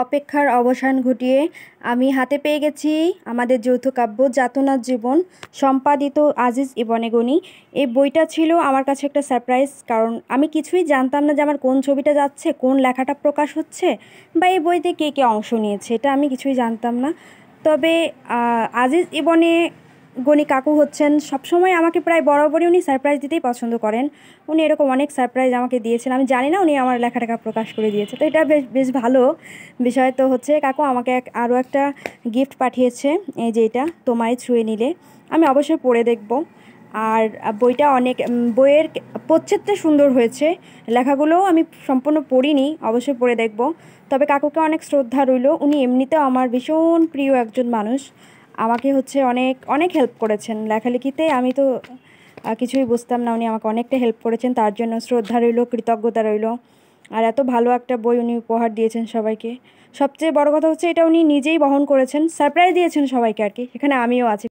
অপেক্ষার অবসান ঘটিয়ে আমি হাতে পেয়ে গেছি আমাদের যৌথ কাব্য যাতনার জীবন সম্পাদিত আজিজ ইবনে গনি। এই বইটা ছিল আমার কাছে একটা সারপ্রাইজ, কারণ আমি কিছুই জানতাম না যে আমার কোন ছবিটা যাচ্ছে, কোন লেখাটা প্রকাশ হচ্ছে, বা এই বইতে কে কে অংশ নিয়েছে, এটা আমি কিছুই জানতাম না। তবে আজিজ ইবনে গনি কাকু হচ্ছেন সবসময় আমাকে প্রায় বরাবরই উনি সারপ্রাইজ দিতেই পছন্দ করেন। উনি এরকম অনেক সারপ্রাইজ আমাকে দিয়েছেন, আমি জানি না উনি আমার লেখাটাকে প্রকাশ করে দিয়েছে, তো এটা বেশ বেশ ভালো বিষয়। তো হচ্ছে কাকু আমাকে আরও একটা গিফট পাঠিয়েছে, এই যে এটা তোমায় ছুঁয়ে নিলে, আমি অবশ্যই পড়ে দেখব। আর বইটা অনেক বইয়ের প্রচ্ছদটা সুন্দর হয়েছে, লেখাগুলোও আমি সম্পূর্ণ পড়িনি, অবশ্যই পড়ে দেখব। তবে কাকুকে অনেক শ্রদ্ধা রইল, উনি এমনিতেও আমার ভীষণ প্রিয় একজন মানুষ, আমাকে হচ্ছে অনেক অনেক হেল্প করেছেন লেখালেখিতে। আমি তো কিছুই বুঝতাম না, উনি আমাকে অনেকটা হেল্প করেছেন, তার জন্য শ্রদ্ধা রইল, কৃতজ্ঞতা রইল। আর এত ভালো একটা বই উনি উপহার দিয়েছেন সবাইকে। সবচেয়ে বড় কথা হচ্ছে এটা উনি নিজেই বহন করেছেন, সারপ্রাইজ দিয়েছেন সবাইকে আর কি, এখানে আমিও আছি।